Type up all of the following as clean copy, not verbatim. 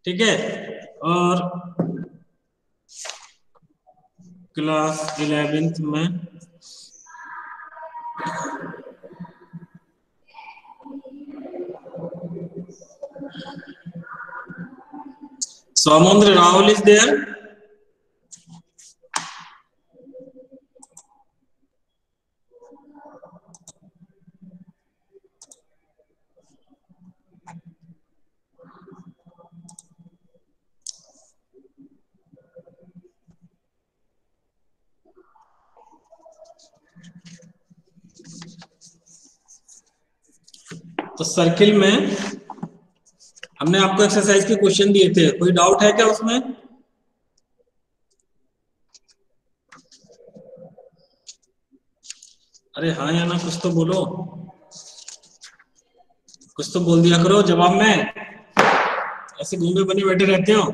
ठीक है। और क्लास 11th में Samundra Rahul is there? तो सर्किल में हमने आपको एक्सरसाइज के क्वेश्चन दिए थे, कोई डाउट है क्या उसमें? अरे हाँ या ना, कुछ तो बोलो, कुछ तो बोल दिया करो जवाब में, ऐसे गूंगे बने बैठे रहते हो।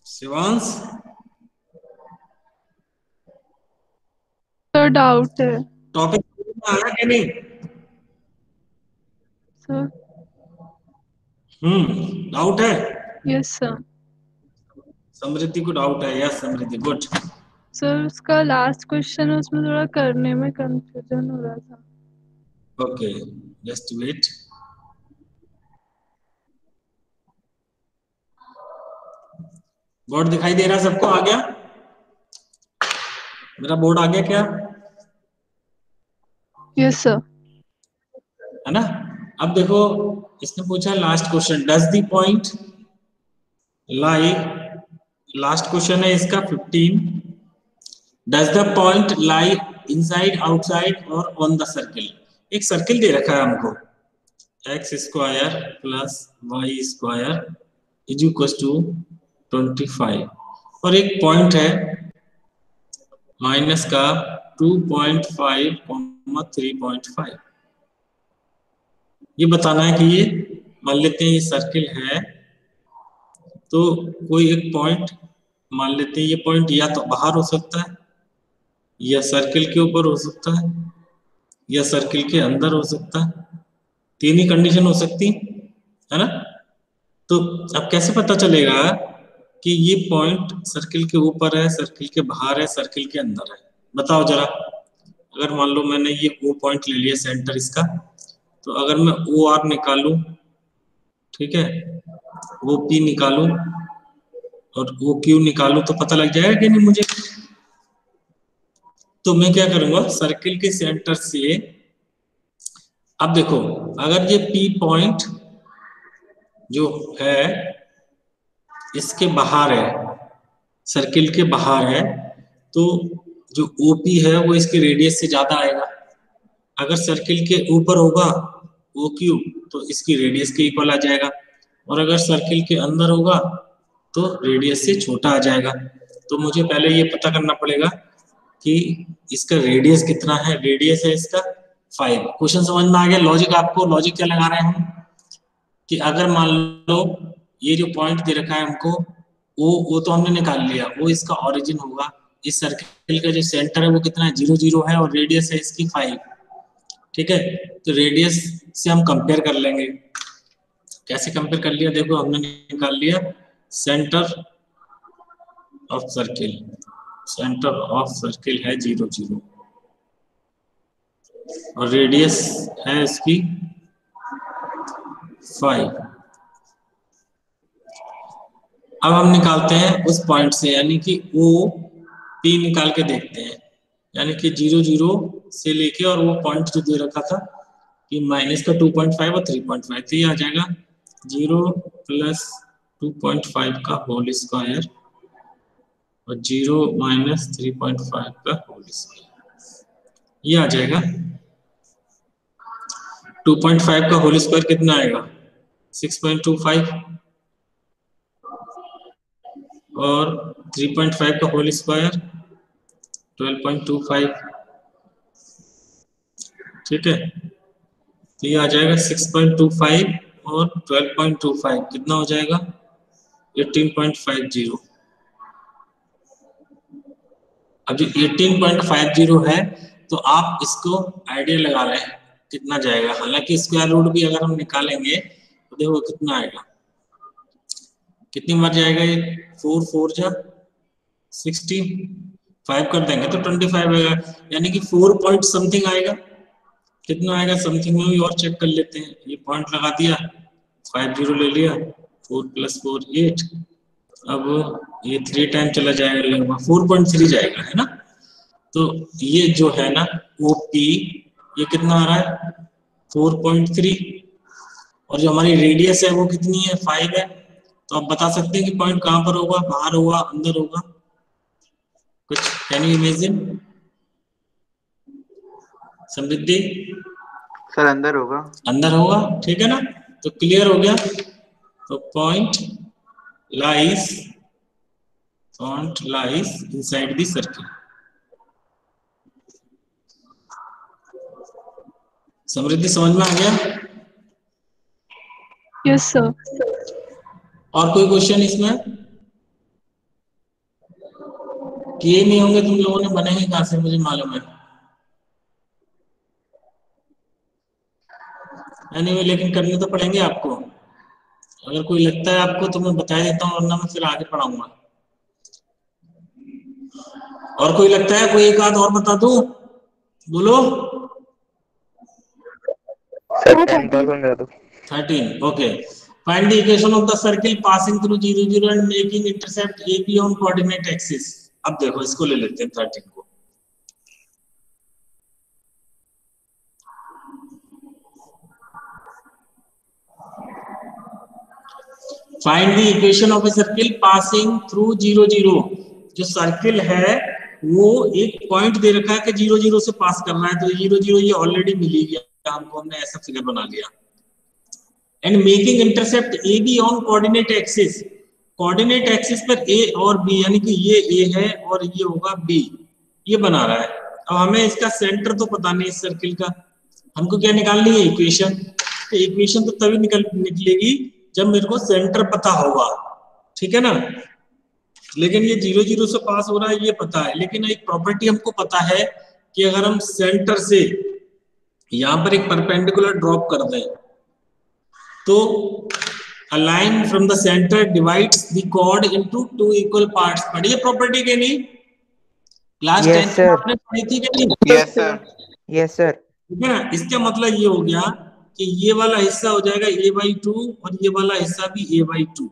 शिवांश सर डाउट है। टॉपिक आया कि नहीं? सर डाउट है? Yes sir. समृद्धि को डाउट है? Yes Samriddhi, good. सर उसका लास्ट क्वेश्चन है, उसमें थोड़ा करने में कंफ्यूजन हो रहा था। Okay just wait. बोर्ड दिखाई दे रहा है सबको? आ गया मेरा बोर्ड? आ गया क्या? Yes sir. है ना? अब देखो, इसने पूछा last question, does the point lie, last question है इसका 15, does the point lie inside outside और ऑन द सर्किल। एक सर्किल दे रखा है हमको, x square plus y square is equal to 25, और एक पॉइंट है माइनस का 2.5, 3.5। ये बताना है कि ये, मान लेते हैं ये सर्किल है, तो कोई एक पॉइंट मान लेते हैं, ये पॉइंट या तो बाहर हो सकता है, या सर्किल के ऊपर हो सकता है, या सर्किल के अंदर हो सकता है। तीन ही कंडीशन हो सकती है ना? तो अब कैसे पता चलेगा कि ये पॉइंट सर्किल के ऊपर है, सर्किल के बाहर है, सर्किल के अंदर है? बताओ जरा। अगर मान लो मैंने ये ओ पॉइंट ले लिया सेंटर इसका, तो अगर मैं ओ आर निकालूं, ठीक है, ओ पी निकालूं और ओ क्यू निकालूं, तो पता लग जाएगा कि नहीं मुझे? तो मैं क्या करूंगा, सर्किल के सेंटर से, अब देखो, अगर ये पी पॉइंट जो है इसके बाहर है, सर्किल के बाहर है, तो जो ओपी है वो इसके रेडियस से ज्यादा आएगा। अगर सर्किल के ऊपर होगा ओ क्यू, तो इसकी रेडियस के इक्वल आ जाएगा, और अगर सर्किल के अंदर होगा तो रेडियस से छोटा आ जाएगा। तो मुझे पहले ये पता करना पड़ेगा कि इसका रेडियस कितना है। रेडियस है इसका 5। क्वेश्चन समझ में आ गया? लॉजिक आपको, लॉजिक क्या लगा रहे हैं हम, कि अगर मान लो ये जो पॉइंट दे रखा है हमको, वो तो हमने निकाल लिया, वो इसका ओरिजिन होगा। इस सर्किल का जो सेंटर है वो कितना है, 0 0 है, और रेडियस है इसकी 5। ठीक है, तो रेडियस से हम कंपेयर कर लेंगे। कैसे कंपेयर कर लिया, देखो हमने निकाल लिया centre of circle, centre of circle है 0 0, और रेडियस है इसकी 5। अब हम निकालते हैं उस पॉइंट से, यानी कि ओ पी निकाल के देखते हैं, यानी कि 0 0 से लेके, और वो पॉइंट जो दे रखा था कि माइनस का 2.5 और 3.5, तो ये आ जाएगा 0 प्लस 2.5 का होल स्क्वायर और 0 माइनस 3.5 का होल स्क्वायर, ये आ जाएगा। 2.5 का होल स्क्वायर कितना आएगा, 6.25, और 3.5 का होल स्क्वायर 12.25। ठीक है, तो ये आ जाएगा 6.25 और 12.25 कितना हो जाएगा, 18.50। अब जो 18.50 है, तो आप इसको आइडिया लगा रहे हैं कितना जाएगा। हालांकि स्क्वायर रूट भी अगर हम निकालेंगे तो देखो कितना आएगा, कितनी बार जाएगा ये, 4 4 जा 60, 5 कर देंगे तो 25 आएगा, यानी कि 4 पॉइंट समथिंग आएगा। कितना आएगा समथिंग में भी और चेक कर लेते हैं। ये पॉइंट लगा दिया, 5 0 ले लिया, 4 + 4 8, अब ये 3 टाइम चला जाएगा, लगभग 4.3 जाएगा, है ना। तो ये जो है ना OP, ये कितना आ रहा है 4.3, और जो हमारी रेडियस है वो कितनी है 5 है। तो आप बता सकते हैं कि पॉइंट कहां पर होगा, बाहर होगा अंदर होगा, कुछ can you imagine Samriddhi? Sir अंदर होगा। अंदर होगा, ठीक है ना। तो क्लियर हो गया। तो point lies inside the circle. Samriddhi समझ में आ गया? Yes sir. और कोई क्वेश्चन इसमें? किए नहीं होंगे तुम लोगों ने, बनेंगे कहां से मुझे मालूम है। एनीवे लेकिन करने तो पड़ेंगे आपको। अगर कोई लगता है आपको तो मैं बता देता हूँ, वरना मैं फिर आगे पढ़ाऊंगा। और कोई लगता है, कोई एक आध और बता दूं, बोलो। Sir 13 okay. Find the equation of the circle passing through 0 0 and making intercept AB on coordinate axis. अब देखो इसको ले लेते हैं 13 को। Find the equation of a circle passing through 0 0। जो सर्किल है वो एक पॉइंट दे रखा है कि 0 0 से पास करना है, तो 0 0 ये ऑलरेडी मिल ही गया हमको, हमने ऐसा फिगर बना लिया। And making intercept AB on coordinate axis. Coordinate axis पर A और B, यानी कि ये A है और ये होगा B, ये बना रहा है। अब हमें इसका सेंटर तो पता नहीं इस सर्किल का, हमको क्या निकालनी है इक्वेशन। तो इक्वेशन तो तभी निकलेगी जब मेरे को सेंटर पता होगा, ठीक है ना। लेकिन ये 0 0 से पास हो रहा है ये पता है, लेकिन एक प्रॉपर्टी हमको पता है कि अगर हम सेंटर से यहां पर एक परपेंडिकुलर ड्रॉप कर दें तो a line from the center divides the chord into 2 equal parts। पढ़िए प्रॉपर्टी के नहीं, क्लास 10 में आपने पढ़ी थी कि नहीं? Yes sir. Yes sir. ठीक है ना। इसका मतलब ये हो गया कि ये वाला हिस्सा हो जाएगा A/2 और ये वाला हिस्सा भी A/2।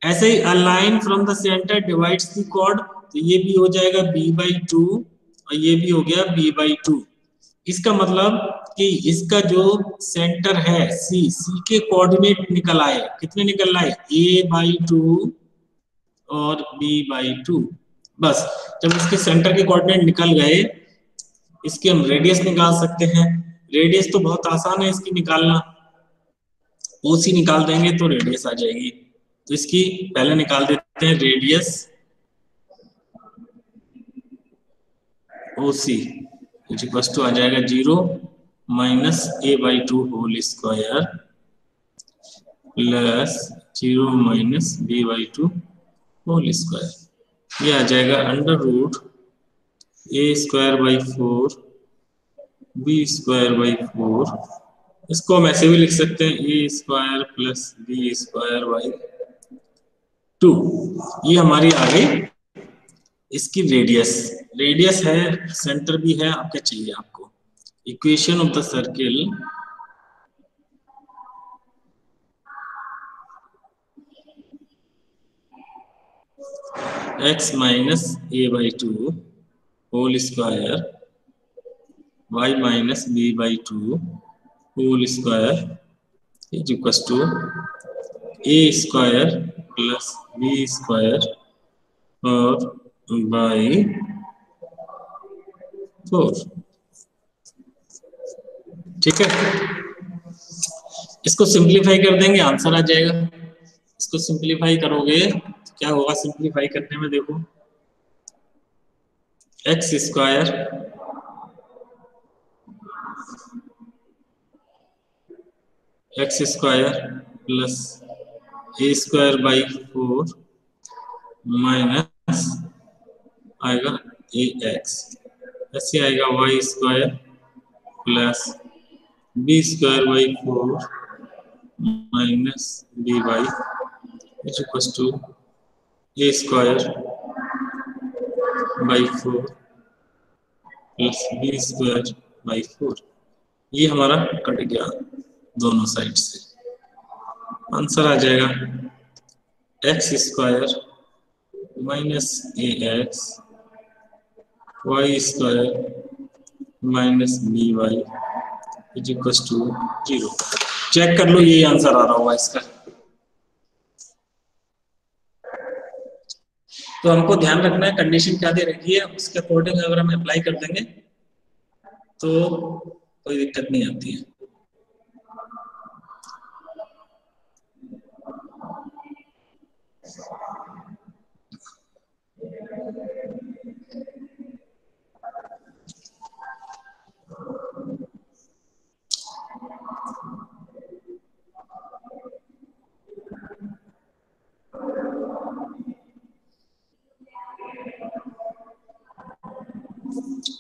ऐसे ही a line from the center divides the chord, तो ये भी हो जाएगा B/2 और ये भी हो गया B/2। इसका मतलब कि इसका जो सेंटर है C के कोऑर्डिनेट निकल आए, कितने निकल आए A/2 और B/2। बस जब इसके सेंटर के कोऑर्डिनेट निकल गए, इसकी हम रेडियस निकाल सकते हैं। रेडियस तो बहुत आसान है इसकी निकालना, OC निकाल देंगे तो रेडियस आ जाएगी। तो इसकी पहले निकाल देते हैं रेडियस OC, आ जाएगा 0 - A/2 whole square plus 0 - B/2 whole square. ये आ जाएगा √A² 4 B² 4। इसको हम ऐसे भी लिख सकते हैं A² + B² 2। ये हमारी आ गई इसकी रेडियस है, सेंटर भी है। अब क्या चाहिए आपको, equation of the circle x - A/2 whole square y - B/2 whole square is equal to A² + B² और by 4। ठीक है, इसको सिंपलीफाई कर देंगे आंसर आ जाएगा। इसको सिंपलीफाई करोगे तो क्या होगा, सिंपलीफाई करने में देखो x² plus A²/4 माइनस आएगा AX, ऐसे आएगा y² plus B²/4 minus by which equals to a square by 4 plus b square by 4। ये हमारा कट गया दोनों साइड से, आंसर आ जाएगा x square minus a x y square minus b y is equal to 0। Check कर लो, यही आंसर आ रहा होगा इसका। तो हमको ध्यान रखना है कंडीशन क्या दे रखी है, उसके अकॉर्डिंग अगर हम अप्लाई कर देंगे तो कोई दिक्कत नहीं आती है।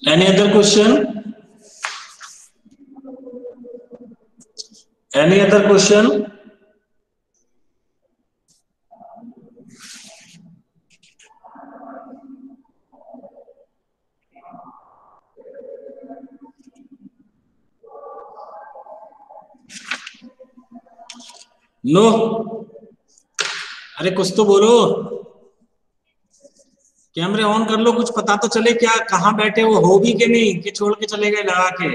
Any other question? Any other question? No? अरे कुछ तो बोलो, कैमरे ऑन कर लो, कुछ पता तो चले क्या कहाँ बैठे हो भी के नहीं कि छोड़ के चले गए लगा के।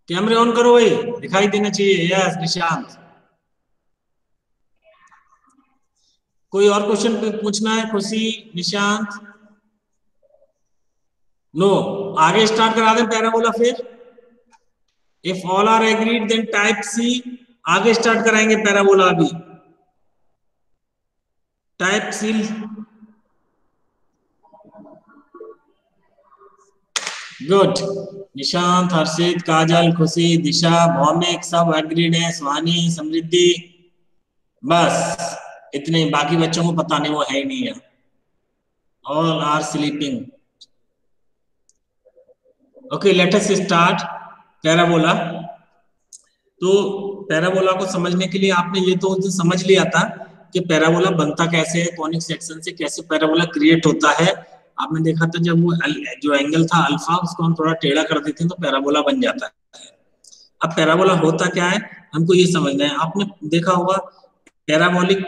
कैमरे ऑन करो भाई, दिखाई देना चाहिए। यस निशांत, कोई और क्वेश्चन पूछना है? खुशी, निशांत? नो, आगे स्टार्ट करा दें पैराबोला। फिर if all are agreed then type C, आगे स्टार्ट कराएंगे पैराबोला। अभी type C. Good, Nishant, Harshit, Kajal, Khushi, Disha, Bhowmik सब एग्रीड है। सुहानी, समृद्धि, बस इतने, बाकी बच्चों को पता नहीं, वो है ही नहीं है। All are sleeping. Okay, let us start parabola. तो पैराबोला को समझने के लिए आपने ये तो समझ लिया था कि पैराबोला बनता कैसे है, कॉनिक सेक्शन से कैसे पैराबोला क्रिएट होता है। आपने देखा था जब वो जो एंगल था अल्फा, उसको हम थोड़ा टेढ़ा कर देते हैं तो पैराबोला बन जाता है। अब पैराबोला होता क्या है हमको ये समझना है। आपने देखा होगा पैराबोलिक,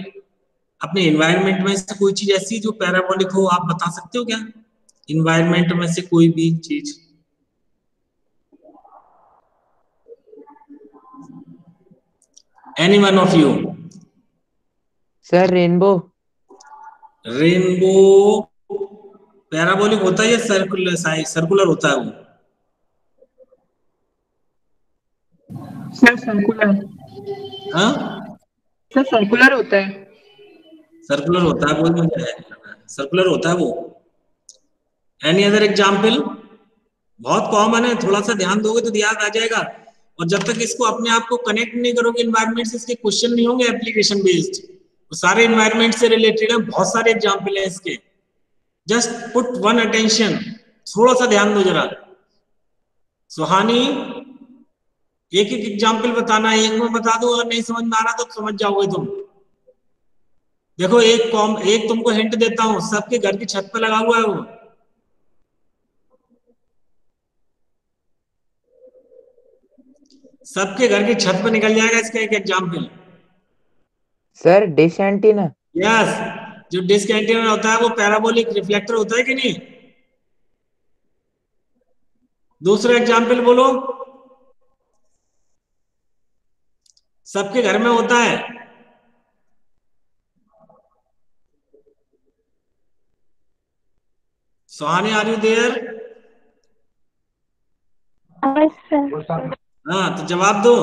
अपने एनवायरनमेंट में से कोई चीज ऐसी जो पैराबोलिक हो, आप बता सकते हो क्या? एनवायरनमेंट में से कोई भी चीज? Any one of you? Sir rainbow. Rainbow parabolic होता है या सर्कुलर? सर्कुलर होता है वो? Sir circular. हाँ सर सर्कुलर होता है। सर्कुलर होता है, वो सर्कुलर होता है वो। Any other example? बहुत कॉमन है, थोड़ा सा ध्यान दोगे तो याद आ जाएगा। और जब तक इसको अपने आप को कनेक्ट नहीं करोगे एनवायरनमेंट से, इसके क्वेश्चन नहीं होंगे एप्लीकेशन बेस्ड। वो सारे एनवायरनमेंट से रिलेटेड है, बहुत सारे एग्जाम्पल है इसके। जस्ट पुट वन अटेंशन, थोड़ा सा ध्यान दो जरा। सुहानी, एक एक एग्जाम्पल बताना है, एक में बता दो, अगर नहीं समझ में आ रहा तो समझ जाओगे तुम। देखो एक तुमको हिंट देता हूं, सबके घर की छत पे लगा हुआ है वो। सबके घर की छत पे निकल जाएगा इसका एक example. Sir dish antenna. Yes, जो डिस्क एंटीना होता है वो पैराबोलिक रिफ्लेक्टर होता है कि नहीं? दूसरा एग्जाम्पल बोलो, सबके घर में होता है। सुहानी, आर यू देयर? हाँ तो जवाब दो।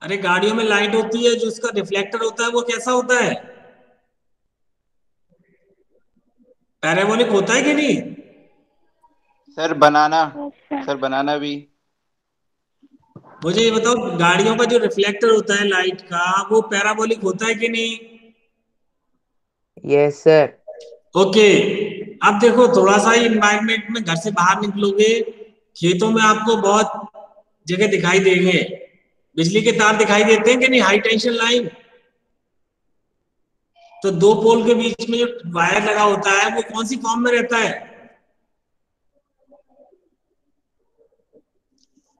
अरे गाड़ियों में लाइट होती है, जो उसका रिफ्लेक्टर होता है वो कैसा होता है? पैराबोलिक होता है कि नहीं? सर बनाना। सर बनाना भी। मुझे ये बताओ, गाड़ियों का जो रिफ्लेक्टर होता है लाइट का, वो पैराबोलिक होता है कि नहीं? Yes sir. ओके, अब देखो थोड़ा सा ही इन्वायरमेंट में घर से बाहर निकलोगे, खेतों में आपको बहुत जगह दिखाई देंगे, बिजली के तार दिखाई देते हैं कि नहीं, हाई टेंशन लाइन। तो दो पोल के बीच में जो वायर लगा होता है वो कौन सी फॉर्म में रहता है?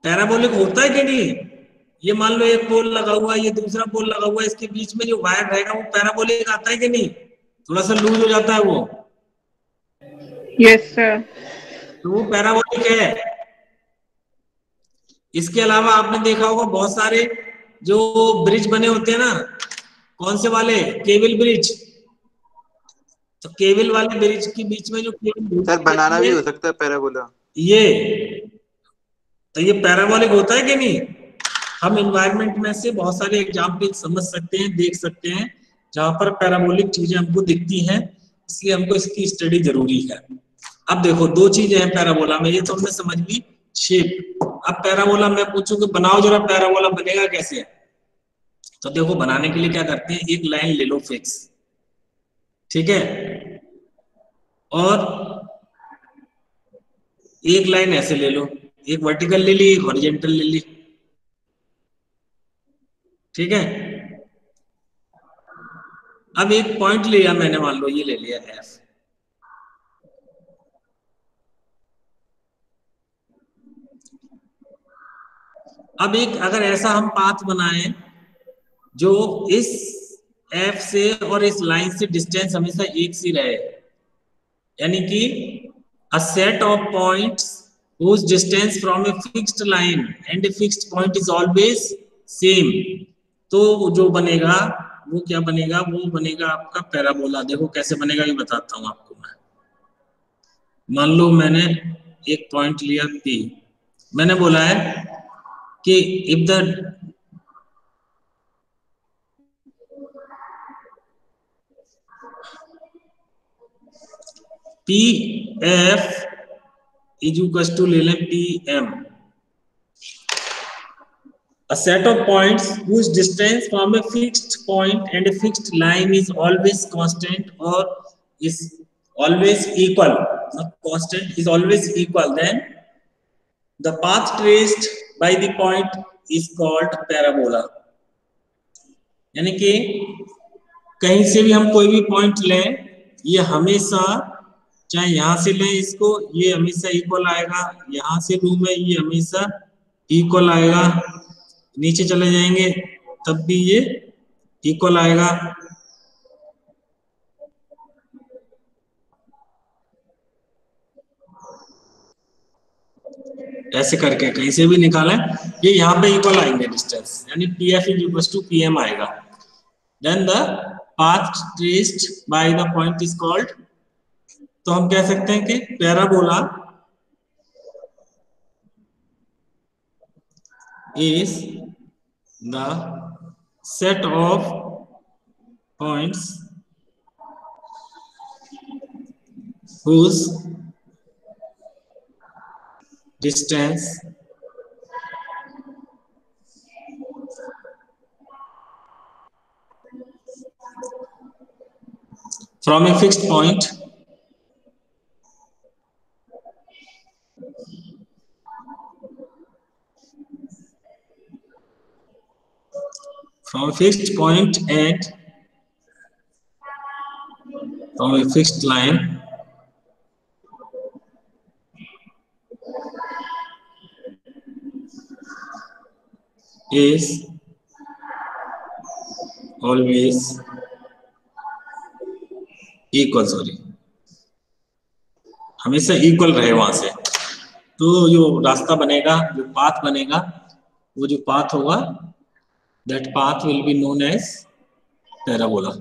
पैराबोलिक होता है कि नहीं? ये मान लो एक पोल लगा हुआ है, ये दूसरा पोल लगा हुआ है, इसके बीच में जो वायर रहेगा वो पैराबोलिक आता है कि नहीं? थोड़ा सा लूज हो जाता है वो। Yes sir. तो वो पैराबोलिक है। इसके अलावा आपने देखा होगा बहुत सारे जो ब्रिज बने होते हैं ना, कौन से वाले? Cable bridge. तो केबल वाले ब्रिज के बीच में जो केबल सर बनाना भी हो सकता है पैराबोला। ये तो ये पैराबोलिक होता है कि नहीं? हम एनवायरनमेंट में से बहुत सारे एग्जाम्पल समझ सकते हैं, देख सकते हैं जहां पर पैराबोलिक चीजें हमको दिखती हैं, इसलिए हमको इसकी स्टडी जरूरी है। अब देखो दो चीजें हैं पैराबोला में, ये तो हमने समझ ली शेप। अब पैराबोला मैं पूछूं कि बनाओ जरा पैराबोला बनेगा कैसे? तो देखो बनाने के लिए क्या करते हैं, एक लाइन ले लो फिक्स, ठीक है, और एक लाइन ऐसे ले लो, एक वर्टिकल ले ली, एक हॉरिजॉन्टल ले ली, ठीक है। अब एक पॉइंट लिया मैंने, मान लो ये ले लिया एफ। अब एक अगर ऐसा हम पाथ बनाएं जो इस एफ से और इस लाइन से डिस्टेंस हमेशा एक सी रहे, यानी कि a set of points whose distance from a fixed line and a fixed point is always same, तो जो बनेगा वो क्या बनेगा? वो बनेगा आपका पैराबोला। देखो कैसे बनेगा ये बताता हूं आपको मैं। मान लो मैंने एक पॉइंट लिया P, मैंने बोला है कि if the P F is equal to ले लें P M, a set of points whose distance from a fixed point and a fixed line is always constant or is always equal, not constant, is always equal, then the path traced by the point is called parabola। यानी कि कहीं से भी हम कोई भी point लें, ये हमेशा, चाहे यहां से लें इसको, ये हमेशा इक्वल आएगा, यहां से लूं मैं, ये हमेशा इक्वल आएगा, नीचे चले जाएंगे तब भी ये इक्वल आएगा। ऐसे करके कहीं से भी निकालें, ये यहाँ पे इक्वल आएंगे डिस्टेंस, यानी P F is equal to P M आएगा। Then the path traced by the point is called, तो हम कह सकते हैं कि parabola is the set of points whose distance from a fixed point and from a fixed line is always equal, हमेशा equal रहे वहां से। तो जो रास्ता बनेगा, जो पाथ बनेगा, वो जो पाथ होगा, that path will be known as parabola।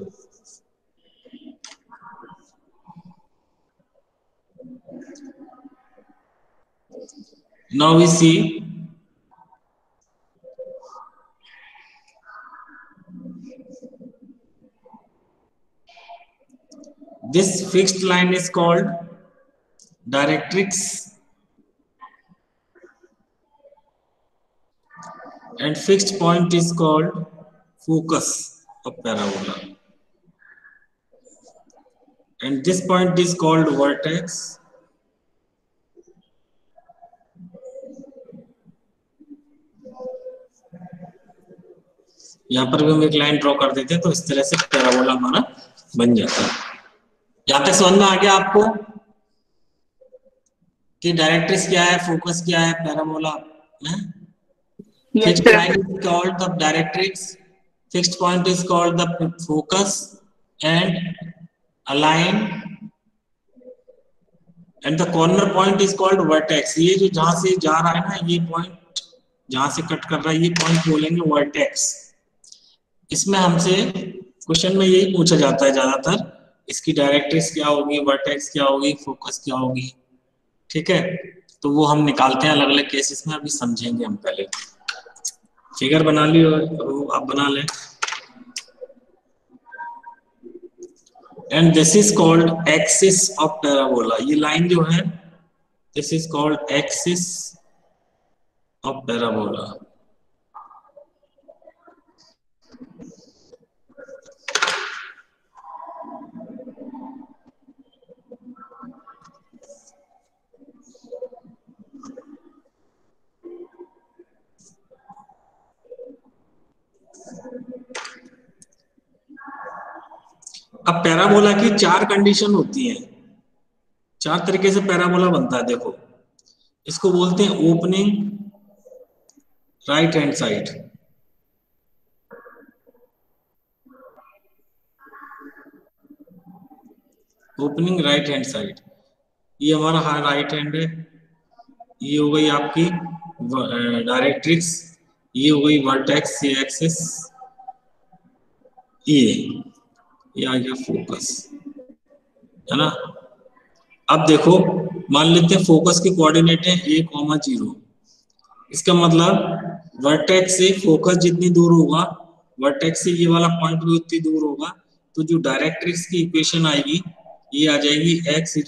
Now we see this fixed line is called directrix and fixed point is called focus of parabola। and this point is called vertex. यहाँ पर भी हम एक line draw कर देते हैं तो इस तरह से पैराबोला हमारा बन जाता है। यहां तक समझ में आ गया आपको कि डायरेक्ट्रिक्स क्या है, फोकस क्या है, पैराबोला है। Fixed line is called the directrix, fixed point is called the focus, and a line and the corner point is called vertex. ये जो जहां से जा रहा है ना, ये पॉइंट जहां से कट कर रहा है, ये पॉइंट बोलेंगे वर्टेक्स। इसमें हमसे क्वेश्चन में यही पूछा जाता है ज्यादातर, इसकी डायरेक्ट्रिक्स क्या होगी, वर्टेक्स क्या होगी, फोकस क्या होगी। ठीक है, तो वो हम निकालते हैं अलग अलग केसेस में, अभी समझेंगे हम। पहले फिगर बना लियो, आप बना लें। And this is called axis of parabola. ये लाइन जो है, this is called axis of parabola. अब पैराबोला की चार कंडीशन होती हैं, चार तरीके से पैराबोला बनता है। देखो, इसको बोलते हैं opening right hand side, opening right hand side. ये हमारा राइट हैंड है, ये हो गई आपकी डायरेक्ट्रिक्स, ये हो गई वर्टेक्स, ये एक्सिस, ये आ गया फोकस, है ना। अब देखो, मान लेते हैं फोकस के कोऑर्डिनेट है a,0। इसका मतलब वर्टेक्स से फोकस जितनी दूर होगा, वर्टेक्स से ये वाला पॉइंट भी उतनी दूर होगा, तो जो डायरेक्ट्रिक्स की इक्वेशन आएगी ये आ जाएगी x =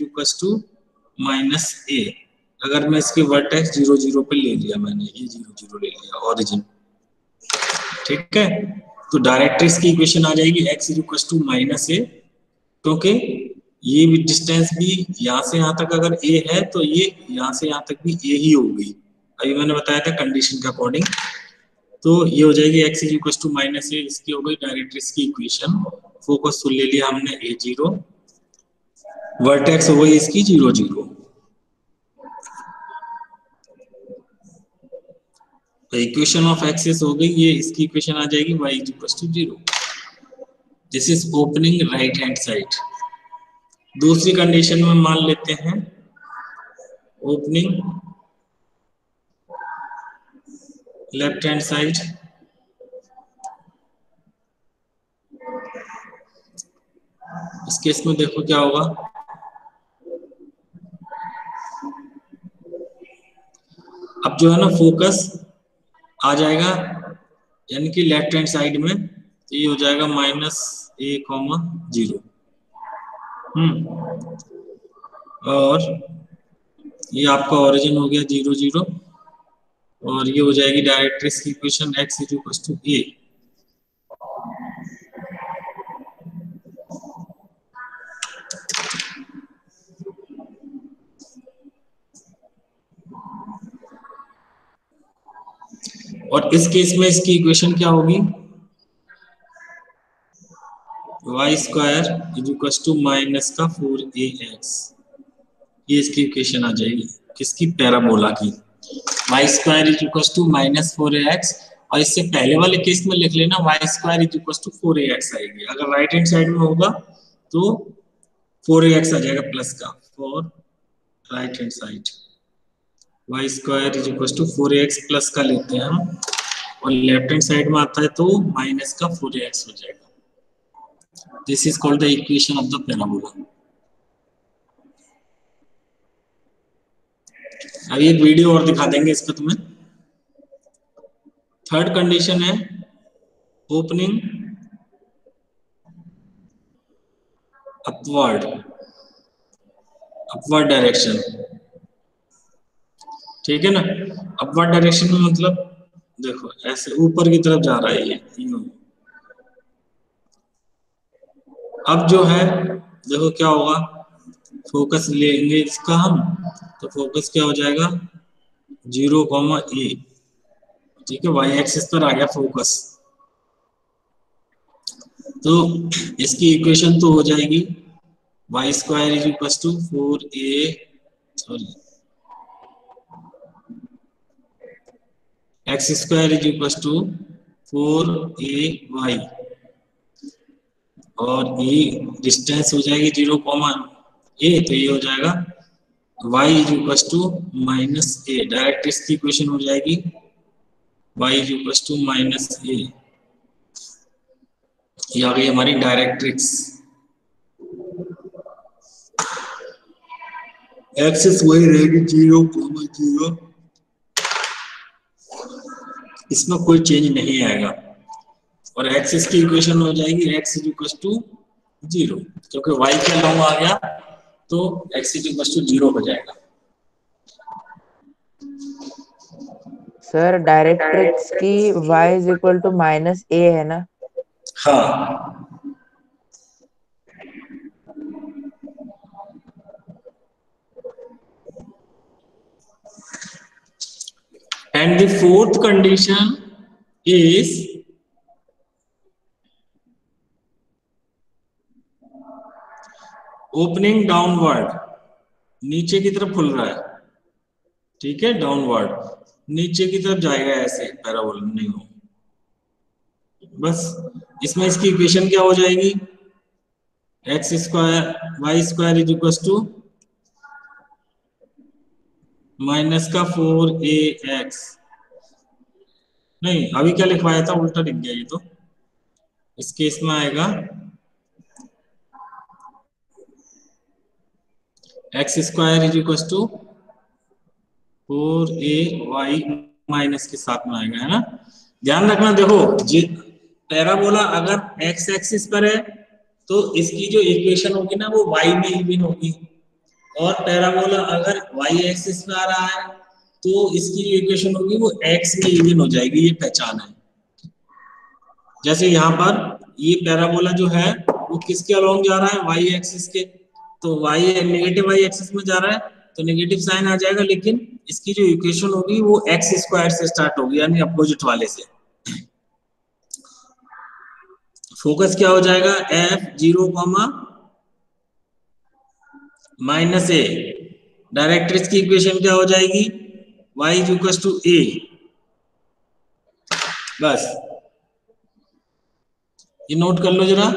-a। अगर मैं इसके वर्टेक्स 0 0 पे ले लिया, मैंने ये 0 0 ले लिया ओरिजिन, ठीक है, तो डायरेक्ट्रिक्स की इक्वेशन आ जाएगी x = -a, क्योंकि ये भी डिस्टेंस भी यहाँ से यहाँ तक अगर a है तो ये यहाँ से यहाँ तक भी a ही होगी। अभी मैंने बताया था कंडीशन के अकॉर्डिंग, तो ये हो जाएगी x = -a। इसकी हो गई डायरेक्ट्रिक्स की इक्वेशन। फोकस ले लिया हमने a0, वर्टेक्स हो गई इसकी 0 0। तो इक्वेशन ऑफ एक्सिस हो गई ये, इसकी इक्वेशन आ जाएगी y = 0। This is opening right hand side. दूसरी कंडीशन में मान लेते हैं ओपनिंग लेफ्ट हैंड साइड। इस केस में देखो क्या होगा, अब जो है ना फोकस आ जाएगा यानी कि लेफ्ट हैंड साइड में, तो ये हो जाएगा -a,0। और ये आपका ओरिजिन हो गया 0 0, और ये हो जाएगी डायरेक्ट्रिक्स की इक्वेशन x = a। और इस केस में इसकी इक्वेशन क्या होगी, y² = -4ax। ये इसकी इक्वेशन आ जाएगी किसकी, पैराबोला की। y² = -4ax, और इससे पहले वाले केस में लिख लेना y² = 4ax आएगी। अगर राइट हैंड साइड में होगा तो 4ax आ जाएगा प्लस का, for right hand side y² = 4ax plus का लेते हैं हम, और लेफ्ट हैंड साइड में आता है तो माइनस का 4ax हो जाएगा। This is called the equation of the parabola. अभी एक वीडियो और दिखा देंगे इसका तुम्हें। थर्ड कंडीशन है ओपनिंग अपवर्ड डायरेक्शन, ठीक है ना। अपवर्ड डायरेक्शन में मतलब देखो ऐसे ऊपर की तरफ जा रहा है ये। अब जो है देखो क्या होगा, फोकस लेंगे इसका हम, तो फोकस क्या हो जाएगा 0,a, ठीक है, वाई एक्सिस पर आ गया फोकस। तो इसकी इक्वेशन तो हो जाएगी y square is equal to 4a, sorry, x square is equal to 4ay, और ये डिस्टेंस हो जाएगी 0,a, तो ये हो जाएगा y is equal to -a। Direct इसकी इक्वेशन हो जाएगी y is equal to -a। ये आ गई हमारी डायरेक्ट्रिक्स। एक्सिस वही रहेगी 0,0, इसमें कोई चेंज नहीं आएगा, और एक्सिस की इक्वेशन हो जाएगी x इज इक्वल टू 0, क्योंकि y के लॉन्ग आ गया तो x इज इक्वल टू 0 हो जाएगा। सर डायरेक्ट्रिक्स की y is equal to -a है ना? हाँ, and the fourth condition is opening downward, नीचे की तरफ खुल रहा है, ठीक है, डाउनवर्ड नीचे की तरफ जाएगा, ऐसे पैराबोला नहीं हो। बस इसमें इसकी इक्वेशन क्या हो जाएगी, x square y square is equal to -4ax, नहीं अभी क्या लिखवाया था, उल्टा लिख गया ये तो। इस केस में आएगा x square is equal to 4ay minus के साथ में आएगा, है ना। ध्यान रखना, देखो जी पैराबोला अगर एक्स एक्सिस पर है तो इसकी जो इक्वेशन होगी ना वो y में इवन होगी, और पैराबोला अगर y एक्सिस में आ रहा है तो इसकी जो इक्वेशन होगी वो x में इवन हो जाएगी, ये पहचान है। जैसे यहाँ पर ये पैराबोला जो है वो किसके अलोंग जा रहा है, y एक्सिस के, तो y नेगेटिव y एक्सिस में जा रहा है तो नेगेटिव साइन आ जाएगा, लेकिन इसकी जो इक्वेशन होगी वो एक्स स्क्वायर से स्टार्ट होगी, यानी अपोजिट वाले से। फोकस क्या हो जाएगा, f0, -a। डायरेक्ट्रिक्स की इक्वेशन क्या हो जाएगी, y is equal to a। बस ये नोट कर लो जरा।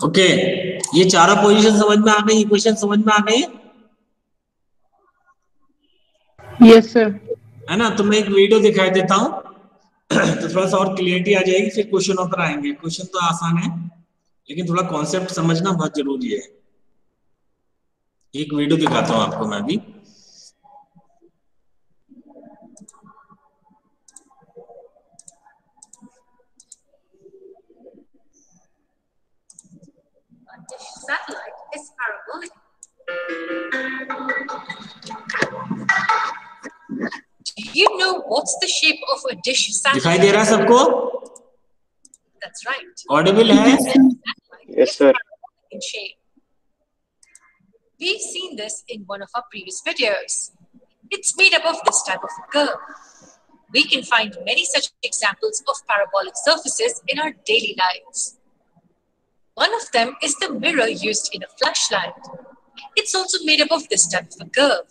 ओके, ये चारों पोजीशन समझ में आ गई, इक्वेशन समझ में आ गई, यस सर। है ना। तो मैं एक वीडियो दिखाई देता हूँ तो थोड़ा सा और क्लियरिटी आ जाएगी, फिर क्वेश्चनों पर आएंगे। क्वेश्चन तो आसान है लेकिन थोड़ा कॉन्सेप्ट समझना बहुत जरूरी है। एक वीडियो दिखाता हूँ आपको मैं भी। Satellite is parabolic. Do you know what's the shape of a dish satellite? दिखाई दे रहा है सबको? That's right. ऑडिबल है? Yes, sir. In shape. We've seen this in one of our previous videos. It's made up of this type of a curve. We can find many such examples of parabolic surfaces in our daily lives. One of them is the mirror used in a flashlight. It's also made up of this type of a curve.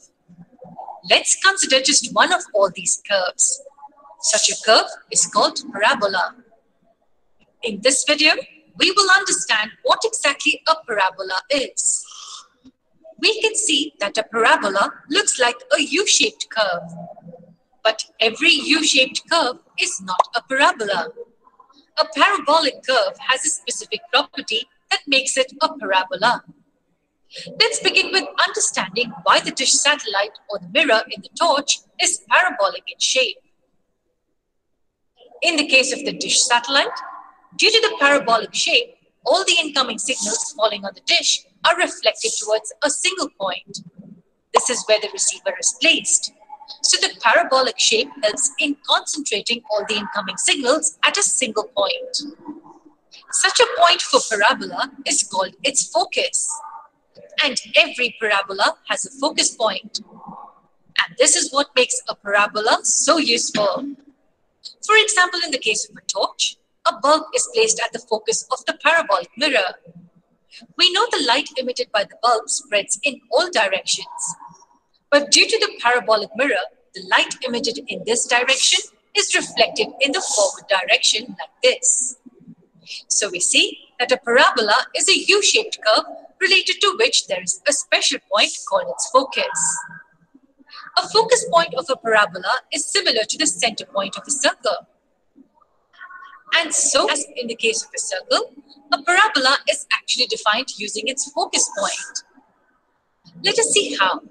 Let's consider just one of all these curves. Such a curve is called parabola. In this video, we will understand what exactly a parabola is. We can see that a parabola looks like a U-shaped curve. But every U-shaped curve is not a parabola. A parabolic curve has a specific property that makes it a parabola. Let's begin with understanding why the dish satellite or the mirror in the torch is parabolic in shape. In the case of the dish satellite, due to the parabolic shape, all the incoming signals falling on the dish are reflected towards a single point. This is where the receiver is placed. So the parabolic shape helps in concentrating all the incoming signals at a single point. Such a point for parabola is called its focus. And every parabola has a focus point. And this is what makes a parabola so useful. For example, in the case of a torch, a bulb is placed at the focus of the parabolic mirror. We know the light emitted by the bulb spreads in all directions. But due to the parabolic mirror, the light emitted in this direction is reflected in the forward direction like this. So we see that a parabola is a U-shaped curve related to which there is a special point called its focus. A focus point of a parabola is similar to the center point of a circle. And so, as in the case of a circle, a parabola is actually defined using its focus point. Let us see how.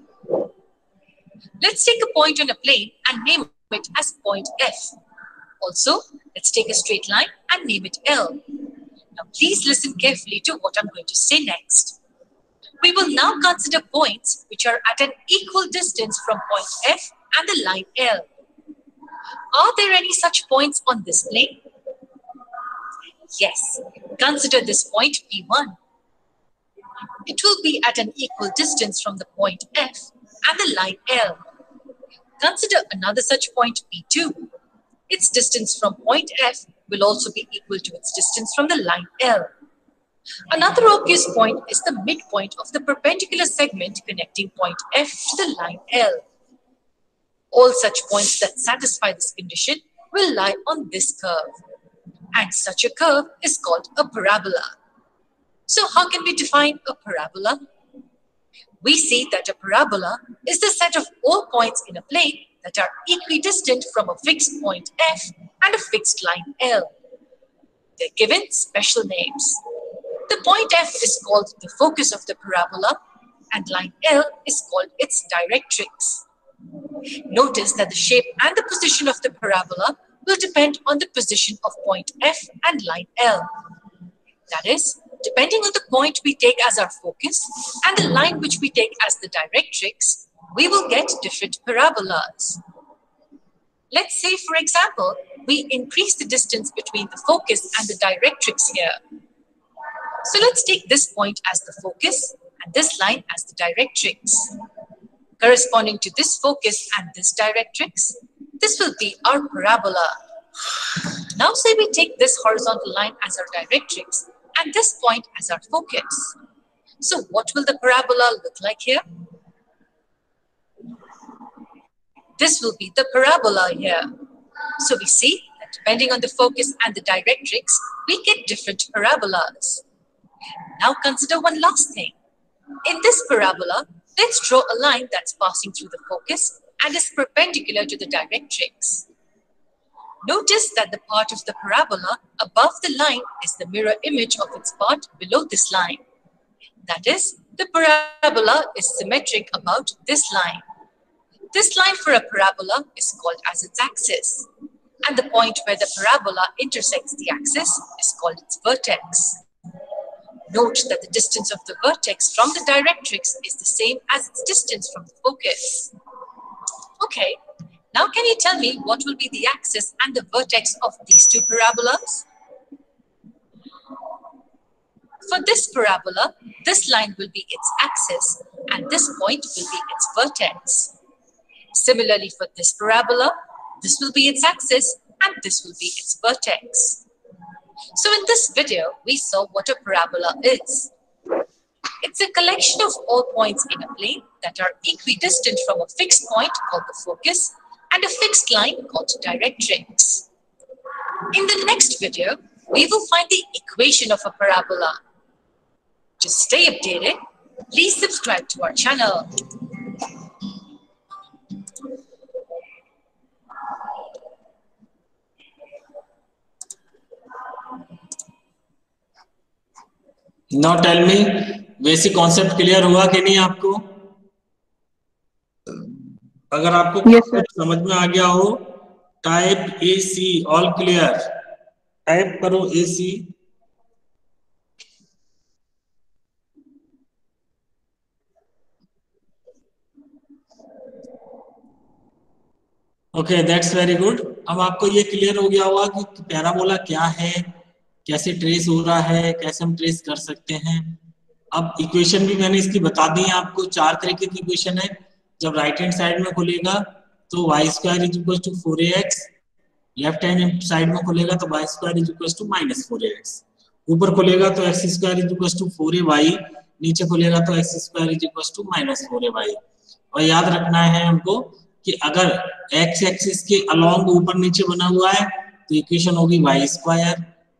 Let's take a point on a plane and name it as point F. Also, let's take a straight line and name it L. Now, please listen carefully to what I'm going to say next. We will now consider points which are at an equal distance from point F and the line L. Are there any such points on this plane? Yes, consider this point P1. It will be at an equal distance from the point F and the line L. Consider another such point P2. Its distance from point F will also be equal to its distance from the line L. Another obvious point is the midpoint of the perpendicular segment connecting point F to the line L. All such points that satisfy this condition will lie on this curve. And such a curve is called a parabola. So how can we define a parabola? We see that a parabola is the set of all points in a plane that are equidistant from a fixed point F and a fixed line L. They're given special names. The point F is called the focus of the parabola and line L is called its directrix. Notice that the shape and the position of the parabola will depend on the position of point F and line L. That is, depending on the point we take as our focus and the line which we take as the directrix, we will get different parabolas. Let's say, for example, we increase the distance between the focus and the directrix here. So let's take this point as the focus and this line as the directrix. Corresponding to this focus and this directrix, this will be our parabola. Now say we take this horizontal line as our directrix and this point as our focus. So what will the parabola look like here? This will be the parabola here. So we see that depending on the focus and the directrix, we get different parabolas. Now consider one last thing. In this parabola, let's draw a line that's passing through the focus and is perpendicular to the directrix. Notice that the part of the parabola above the line is the mirror image of its part below this line. That is, the parabola is symmetric about this line. This line for a parabola is called as its axis, and the point where the parabola intersects the axis is called its vertex. Note that the distance of the vertex from the directrix is the same as its distance from the focus. Okay, now can you tell me what will be the axis and the vertex of these two parabolas? For this parabola, this line will be its axis and this point will be its vertex. Similarly, for this parabola, this will be its axis and this will be its vertex. So in this video, we saw what a parabola is. It's a collection of all points in a plane that are equidistant from a fixed point called the focus and a fixed line called directrix. In the next video, we will find the equation of a parabola. To stay updated, please subscribe to our channel. Now tell me, basic concept clear हुआ कि नहीं आपको? अगर आपको Yes, sir. कुछ समझ में आ गया हो, type AC all clear, type करो AC. Okay, that's very good. अब आपको ये क्लियर हो गया होगा कि पैराबोला क्या है, कैसे ट्रेस हो रहा है, कैसे हम ट्रेस कर सकते हैं. अब इक्वेशन भी मैंने इसकी बता दी है आपको. 4 तरीके की इक्वेशन है. जब राइट हैंड साइड में खुलेगा तो y² = 4ax, left hand side में खुलेगा तो y² = -4ax, ऊपर खुलेगा तो x² = 4ay, नीचे खुलेगा तो x² = -4ay. और याद रखना है हमको कि अगर x एक्सिस के अलोंग ऊपर नीचे बना हुआ है तो इक्वेशन होगी y².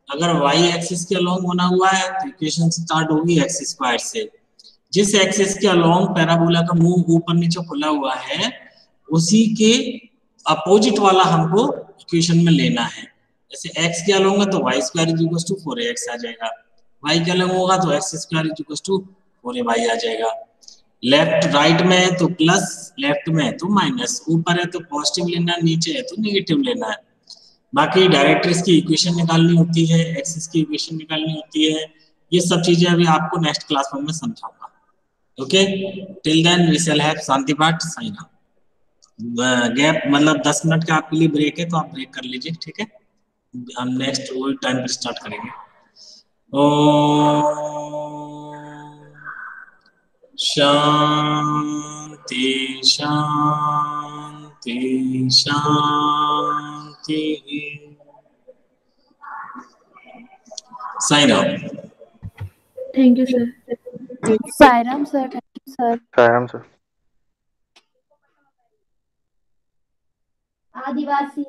अगर y एक्सिस के अलोंग बना हुआ है तो इक्वेशन स्टार्ट होगी x² से. जिस एक्सिस के अलोंग पैराबोला का मुंह ऊपर नीचे खुला हुआ है उसी के अपोजिट वाला हमको इक्वेशन में लेना है. जैसे x के अलोंग है तो y² = 4ax आ जाएगा, y के अलोंग होगा तो x² = 4ay आ जाएगा. लेफ्ट राइट में है तो प्लस, लेफ्ट में है तो माइनस, ऊपर है तो पॉजिटिव लेना, नीचे है तो नेगेटिव लेना है. बाकी डायरेक्ट्रिक्स की इक्वेशन निकालनी होती है, एक्सिस की इक्वेशन निकालनी होती है. ये सब चीजें अभी आपको नेक्स्ट क्लास में मैं समझाऊंगा. Okay, till then we shall have शांति पाठ. Sign of. गैप मतलब 10 मिनट का आपके लिए ब्रेक है तो आप ब्रेक कर लीजिए, ठीक है. हम नेक्स्ट वही टाइम पर स्टार्ट करेंगे. शांति शांति शांति. Sign off. Thank you, sir. Sairam sir, thank you sir. Sairam sir. Adivasi.